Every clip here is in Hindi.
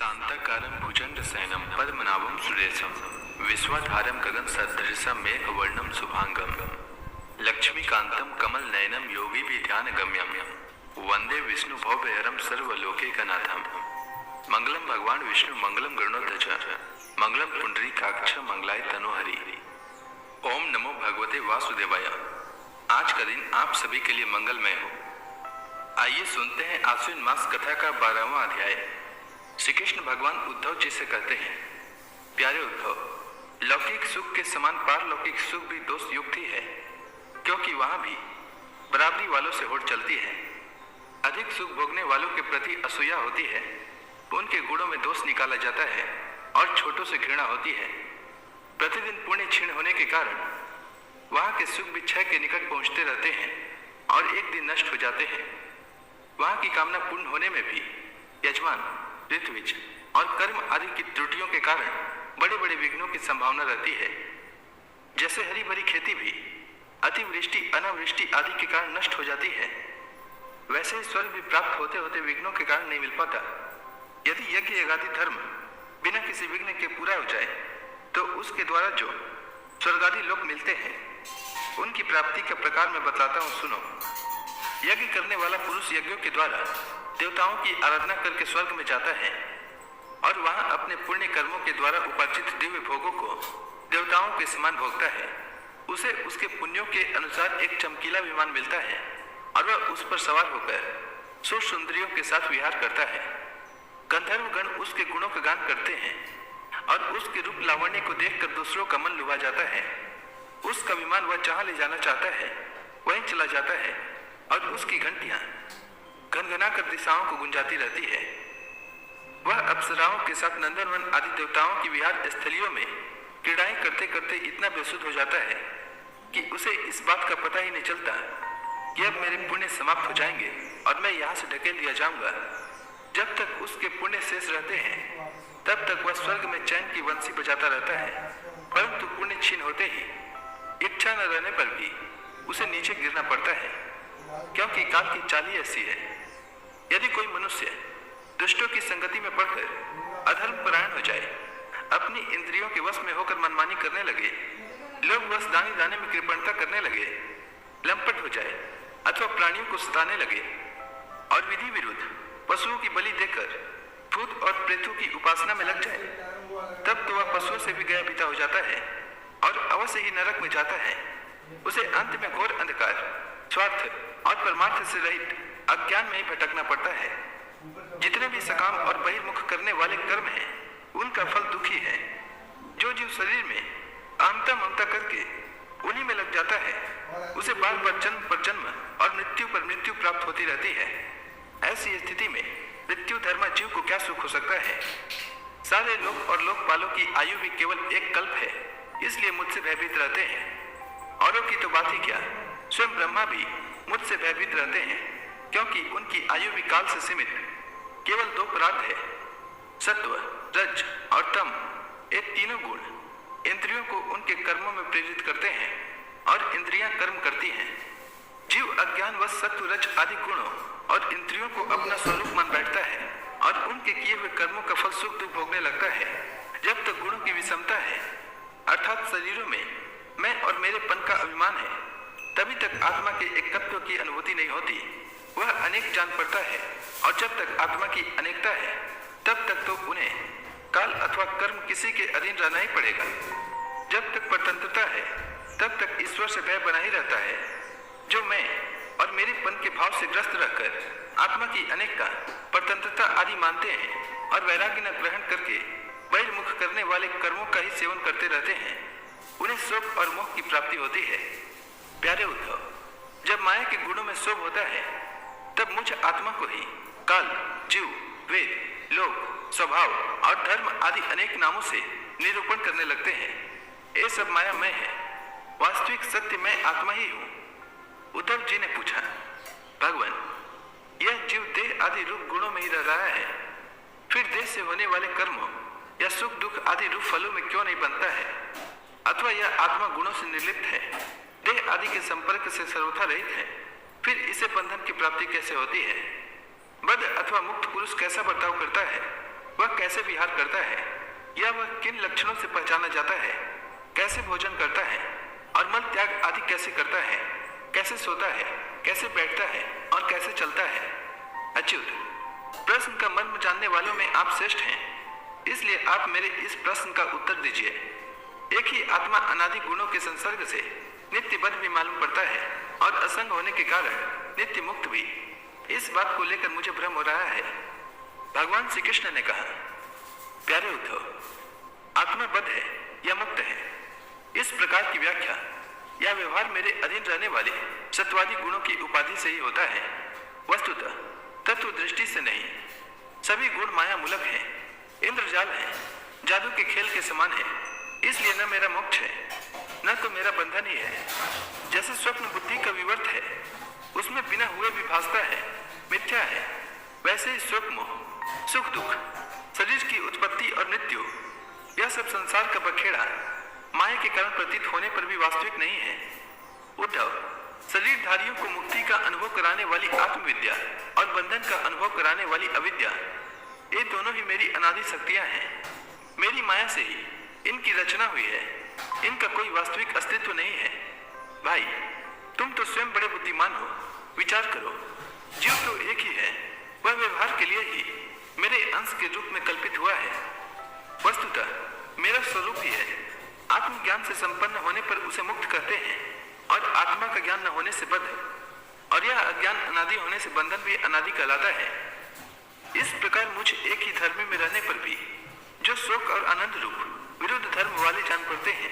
शांताकारं भुजंगशयनं पद्मनाभं सुरेशं विश्वाधारं गगनसदृशं मेघवर्णं शुभांगं लक्ष्मीकान्तं कमलनयनं योगिभिध्यानगम्यं वन्दे विष्णुभवभयहरं सर्वलोकैकनाथं। मंगलम भगवान विष्णु मंगलम गरुड़ध्वज मंगलम पुंडरीकाक्ष मंगलाय तनोहरि। ओम नमो भगवते वासुदेवाय। आज का दिन आप सभी के लिए मंगलमय हो। आइए सुनते हैं आश्विन मास कथा का 12वां अध्याय। श्री कृष्ण भगवान उद्धव जी से कहते हैं, प्यारे उद्धव, लौकिक सुख के समान पारलौकिक सुख भी दोष युक्त ही है, क्योंकि वहां भी बराबरी वालों से होड़ चलती है। अधिक सुख भोगने वालों के प्रति असूया होती है, उनके गुणों में दोष निकाला जाता है और छोटों से घृणा होती है। प्रतिदिन पुण्य क्षीण होने के कारण वहां के सुख भी क्षय के निकट पहुंचते रहते हैं और एक दिन नष्ट हो जाते हैं। वहां की कामना पूर्ण होने में भी यजमान, ऋत्विज और कर्म आदि की त्रुटियों के कारण बड़े बड़े विघ्नों की संभावना रहती है। जैसे हरी भरी खेती भी अतिवृष्टि, अनावृष्टि आदि के कारण नष्ट हो जाती है, वैसे ही स्वर्ग भी प्राप्त होते होते विघ्नों के कारण नहीं मिल पाता। यदि यज्ञ यज्ञादि धर्म बिना किसी विघ्न के पूरा हो जाए तो उसके द्वारा जो स्वर्गादि लोक मिलते हैं उनकी प्राप्ति का प्रकार मैं बतलाता हूँ, सुनो। यज्ञ करने वाला पुरुष यज्ञों के द्वारा देवताओं की आराधना करके स्वर्ग में जाता है और वहां अपने पुण्य कर्मों के द्वारा उपार्जित दिव्य भोगों को देवताओं के समान भोगता है। उसे उसके पुण्यों के अनुसार एक चमकीला विमान मिलता है और वह उस पर सवार होकर सुंदरियों के साथ विहार करता है। गंधर्व गण उसके गुणों का गान करते हैं और उसके रूप लावण्य को देखकर दूसरों का मन लुभा जाता है। उसका विमान वह जहां ले जाना चाहता है वहीं चला जाता है और उसकी घंटियां घनघनाकर दिशाओं को गुंजाती रहती है। वह अप्सराओं के साथ नंदनवन आदि देवताओं की विहार स्थलियों में क्रीड़ाएं करते करते इतना बेसुध हो जाता है कि उसे इस बात का पता ही नहीं चलता कि अब मेरे पुण्य समाप्त हो जाएंगे और मैं यहाँ से ढकेल दिया जाऊंगा। जब तक उसके पुण्य शेष रहते हैं तब तक वह स्वर्ग में चैन की बंसी बजाता रहता है, परंतु पुण्य क्षीण होते ही इच्छा न रहने पर भी उसे नीचे गिरना पड़ता है, क्योंकि काल की चाल ही ऐसी है। यदि कोई मनुष्य दुष्टों की संगति में पड़कर अधर्म परायण हो जाए, अपनी इंद्रियों के वश में होकर मनमानी करने लगे, लोग बस दाने दाने में कृपणता करने लगे, लंपट हो जाए अथवा प्राणियों को सताने लगे और विधि विरुद्ध पशुओं की बलि देकर भूत और प्रेतों की उपासना में लग जाए, तब तो वह पशुओं से भी गया बीता हो जाता है और अवश्य ही नरक में जाता है। उसे अंत में घोर अंधकार, स्वार्थ और परमार्थ से रहित अज्ञान में ही भटकना पड़ता है। जितने भी सकाम और बहिर्मुख करने वाले कर्म हैं, उनका फल दुखी है। जो जीव शरीर में अहमता ममता करके उन्हीं में लग जाता है, उसे बार बार जन्म पर जन्म और मृत्यु पर मृत्यु प्राप्त होती रहती है। ऐसी स्थिति में मृत्यु धर्म जीव को क्या सुख हो सकता है। सारे लोक और लोकपालों की आयु भी केवल एक कल्प है, इसलिए मुझसे भयभीत रहते हैं। औरों की तो बात ही क्या, स्वयं ब्रह्मा भी मुझसे भयभीत रहते हैं, क्योंकि उनकी आयु भी काल से सीमित केवल 2 पदार्थ है, सत्व, रज और तम। ये तीनों गुण इंद्रियों को उनके कर्मों में प्रेरित करते हैं और इंद्रियां कर्म करती हैं। जीव अज्ञानवश सत्व, रज आदि गुणों और इंद्रियों को अपना स्वरूप मान बैठता है और उनके किए हुए कर्मों का फल सुख दुख भोगने लगता है। जब तक गुणों की विषमता है, अर्थात शरीरों में मैं और मेरेपन का अभिमान है, तभी तक आत्मा के एकत्व की अनुभूति नहीं होती। वह अनेक जान पड़ता है और जब तक आत्मा की अनेकता है तब तक तो उन्हें काल अथवा कर्म किसी के अधीन रहना ही पड़ेगा। जब तक स्वतंत्रता है तब तक ईश्वर से भय बना ही रहता है। जो मैं और मेरेपन के भाव से ग्रस्त रहकर आत्मा की अनेकता, स्वतंत्रता आदि मानते हैं और वैराग्य न ग्रहण करके बहिर्मुख करने वाले कर्मों का ही सेवन करते रहते हैं, उन्हें शोक और मोह की प्राप्ति होती है। प्यारे उद्धव, जब माया के गुणों में शोभ होता है तब मुझ आत्मा को ही काल, जीव, वेद, लोक, स्वभाव और धर्म आदि अनेक नामों से निरूपण करने लगते हैं। ये सब माया मैं है, वास्तविक सत्य मैं आत्मा ही हूँ। उद्धव जी ने पूछा, भगवान, यह जीव देह आदि रूप गुणों में ही रह रहा है, फिर देह से होने वाले कर्मों या सुख दुख आदि रूप फलों में क्यों नहीं बनता है? अथवा यह आत्मा गुणों से निर्लिप्त है, देह आदि के संपर्क से सर्वथा रहित है, फिर इसे बंधन की प्राप्ति कैसे होती है? बद्ध अथवा मुक्त पुरुष कैसा बर्ताव करता है? वह कैसे विहार करता है या वह किन लक्षणों से पहचाना जाता है, कैसे भोजन करता है और मल त्याग आदि कैसे करता है, कैसे सोता है, कैसे बैठता है और कैसे चलता है। अच्युत, प्रश्न का मर्म जानने वालों में आप श्रेष्ठ हैं, इसलिए आप मेरे इस प्रश्न का उत्तर दीजिए। एक ही आत्मा अनादि गुणों के संसर्ग से नित्य बद्ध भी मालूम पड़ता है और असंग होने के कारण नित्य मुक्त भी। इस बात को लेकर मुझे भ्रम हो रहा है। भगवान श्री कृष्ण ने कहा, प्यारे उद्धव, आत्मा बद्ध है या मुक्त है, इस प्रकार की व्याख्या या व्यवहार मेरे अधीन रहने वाले सत्वादी गुणों की उपाधि से ही होता है, वस्तुतः तत्व दृष्टि से नहीं। सभी गुण माया मूलक हैं, इंद्रजाल है, जादू के खेल के समान है, इसलिए न मेरा मोक्ष है न तो मेरा बंधन ही है। जैसे स्वप्न बुद्धि का विवर्त है, उसमें बिना हुए भी भासता है, मिथ्या है, वैसे ही स्वप्न सुख दुख, शरीर की उत्पत्ति और मृत्यु, यह सब संसार का बखेड़ा माया के कारण प्रतीत होने पर भी वास्तविक नहीं है। उद्धव, शरीरधारियों को मुक्ति का अनुभव कराने वाली आत्मविद्या और बंधन का अनुभव कराने वाली अविद्या, ये दोनों ही मेरी अनादि शक्तियां हैं। मेरी माया से ही इनकी रचना हुई है, इनका कोई वास्तविक अस्तित्व नहीं है। भाई, तुम तो स्वयं बड़े बुद्धिमान हो, विचार करो। जीव तो एक ही है, वह व्यवहार के लिए ही मेरे अंश के रूप में कल्पित हुआ है। वस्तुतः मेरा स्वरूप ही है। आत्मज्ञान से संपन्न होने पर उसे मुक्त कहते हैं और आत्मा का ज्ञान न होने से बद्ध, और यह अज्ञान अनादि होने से बंधन भी अनादि कहलाता है। इस प्रकार मुझ एक ही धर्म में रहने पर भी जो शोक और आनंद रूप विरुद्ध धर्म वाले जान पड़ते हैं,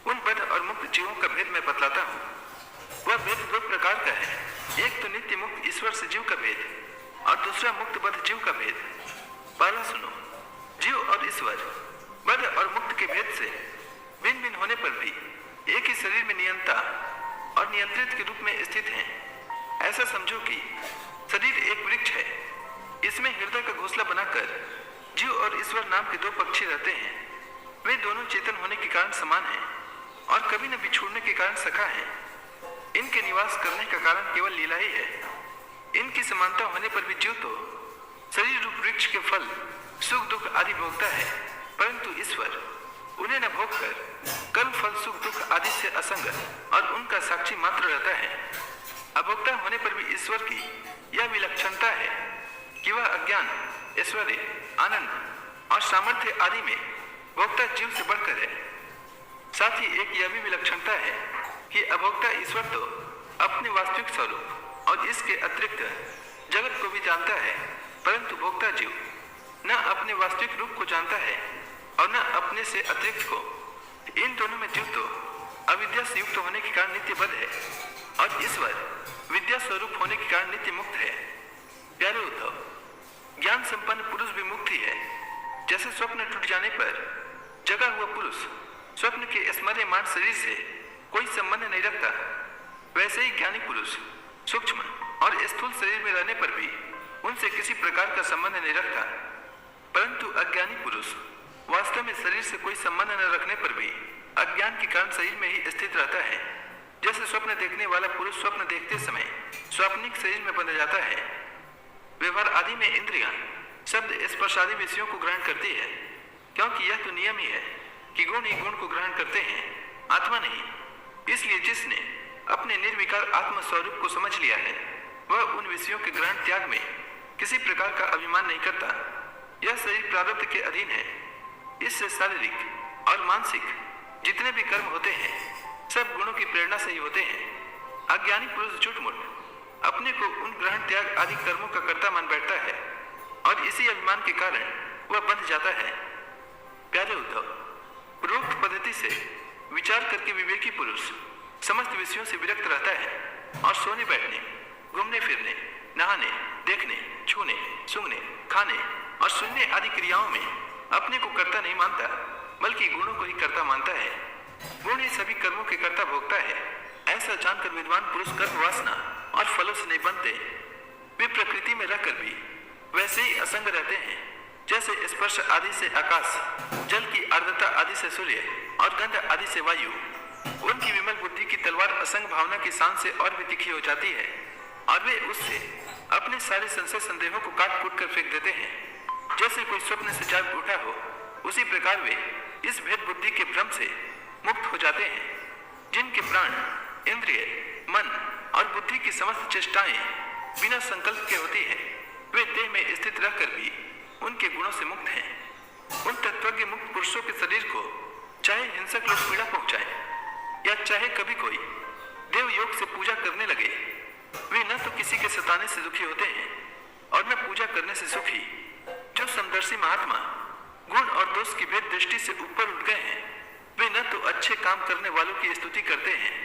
उन बद्ध और मुक्त जीवों का भेद मैं बतलाता हूँ। वह भेद दो प्रकार का है, एक तो नित्य मुक्त ईश्वर से जीव का भेद और दूसरा मुक्त बद्ध जीव का भेद। पहला सुनो, जीव और ईश्वर बद्ध और मुक्त के भेद से भिन्न भिन्न होने पर भी एक ही शरीर में नियंता और नियंत्रित के रूप में स्थित हैं। ऐसा समझो कि शरीर एक वृक्ष है, इसमें हृदय का घोंसला बनाकर जीव और ईश्वर नाम के दो पक्षी रहते हैं। वे दोनों चेतन होने के कारण समान हैं और कभी न बिछुड़ने के कारण सखा हैं। इनके निवास करने का कारण केवल लीला ही है। इनकी समानता होने पर भी जीव तो शरीर रूप वृक्ष के फल सुख दुख आदि भोगता है, परंतु ईश्वर उन्हें न भोग कर कर्म फल सुख दुख आदि से असंग और उनका साक्षी मात्र रहता है। अभोक्ता होने पर भी ईश्वर की यह विलक्षणता है कि वह अज्ञान, ऐश्वर्य, आनंद और सामर्थ्य आदि में भोक्ता जीव से बढ़कर है। साथ ही एक यह भी विलक्षणता है कि अभोक्ता ईश्वर तो अपने वास्तविक स्वरूप और इसके अतिरिक्त जगत को भी जानता है, परंतु भोक्ता जीव न अपने वास्तविक रूप को जानता है और न अपने से अतिरिक्त को। इन दोनों में जीव तो अविद्या से युक्त होने के कारण नित्य बद्ध है और ईश्वर विद्या स्वरूप होने के कारण नित्य मुक्त है। प्यारे उद्धव, ज्ञान संपन्न पुरुष भी मुक्त ही है। जैसे स्वप्न टूट जाने पर जगा हुआ पुरुष स्वप्न के स्मर्यमान शरीर से कोई संबंध नहीं रखता, वैसे ही ज्ञानी पुरुष सूक्ष्म और स्थूल शरीर में रहने पर भी उनसे किसी प्रकार का संबंध नहीं रखता, परंतु अज्ञानी पुरुष वास्तव में शरीर से कोई संबंध न रखने पर भी अज्ञान के कारण शरीर में ही स्थित रहता है। जैसे स्वप्न देखने वाला पुरुष स्वप्न देखते समय स्वाप्निक शरीर में बंध जाता है। व्यवहार आदि में इंद्रियां शब्द स्पर्श आदि विषयों को ग्रहण करती है, क्योंकि यह तो नियम ही है कि गुण ही गुण को ग्रहण करते हैं, आत्मा नहीं। इसलिए जिसने अपने निर्विकार आत्म स्वरूप को समझ लिया है, वह उन विषयों के ग्रहण त्याग में किसी प्रकार का अभिमान नहीं करता। यह शरीर प्रारब्ध के अधीन है। इससे शारीरिक और मानसिक जितने भी कर्म होते हैं, सब गुणों की प्रेरणा से ही होते हैं। अज्ञानी पुरुष झूठ-मूठ अपने को उन ग्रहण त्याग आदि कर्मों का कर्ता मान बैठता है और इसी अभिमान के कारण वह बंध जाता है। प्यारे उद्धव, पूर्वोक्त पद्धति से विचार करके विवेकी पुरुष समस्त विषयों से विरक्त रहता है और सोने बैठने, घूमने फिरने, नहाने, देखने, छूने, सूंघने, खाने और सुनने आदि क्रियाओं में अपने को कर्ता नहीं मानता, बल्कि गुणों को ही कर्ता मानता है। गुण ही सभी कर्मों के कर्ता भोगता है। ऐसा जानकर विद्वान पुरुष कर्म वासना और फलों से नहीं बनते। वे प्रकृति में रहकर भी वैसे ही असंग रहते हैं, जैसे स्पर्श आदि से आकाश, जल की आर्द्रता आदि से सूर्य और गंध आदि से वायु। उनकी विमल बुद्धि की तलवार असंग भावना की शान से और भी तीखी हो जाती है और वे उससे अपने सारे संशय संदेहों को काट कूट कर फेंक देते हैं। जैसे कोई स्वप्न से जाग उठा हो, उसी प्रकार वे इस भेद बुद्धि के भ्रम से मुक्त हो जाते हैं। जिनके प्राण, इंद्रिय, मन और बुद्धि की समस्त चेष्टाएं बिना संकल्प के होती हैं, वे देह में स्थित रहकर भी उनके गुणों से मुक्त हैं। उन तत्वज्ञ मुक्त पुरुषों के शरीर को चाहे हिंसक लोग पीड़ा पहुंचाए या चाहे कभी कोई देव योग से पूजा करने लगे, वे न तो किसी के सताने से दुखी होते हैं और न पूजा करने से सुखी। जो समदर्शी महात्मा गुण और दोष की भेद दृष्टि से ऊपर उठ गए हैं, वे न तो अच्छे काम करने वालों की स्तुति करते हैं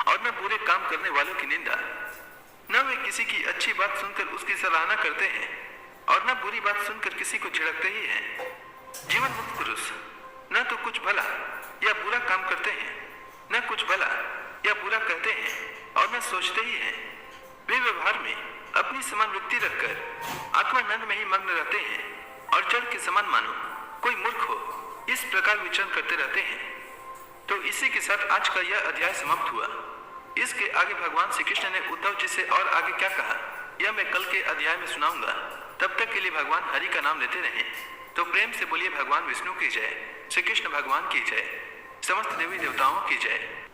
और न बुरे काम करने वालों की निंदा। न वे किसी की अच्छी बात सुनकर उसकी सराहना करते हैं और न बुरी बात सुनकर किसी को झिड़कते ही हैं। जीवन मुक्त पुरुष न तो कुछ भला या बुरा काम करते हैं, न कुछ भला या बुरा कहते हैं और न सोचते ही हैं। वे व्यवहार में अपनी समान वृत्ति रखकर आत्मानंद में ही मग्न रहते हैं और जड़ के समान मानो कोई मूर्ख हो, इस प्रकार विचरण करते रहते हैं। तो इसी के साथ आज का यह अध्याय समाप्त हुआ। इसके आगे भगवान श्री कृष्ण ने उद्धव जी से और आगे क्या कहा, यह मैं कल के अध्याय में सुनाऊंगा। तब तक के लिए भगवान हरि का नाम लेते रहें। तो प्रेम से बोलिए भगवान विष्णु की जय, श्री कृष्ण भगवान की जय, समस्त देवी देवताओं की जय।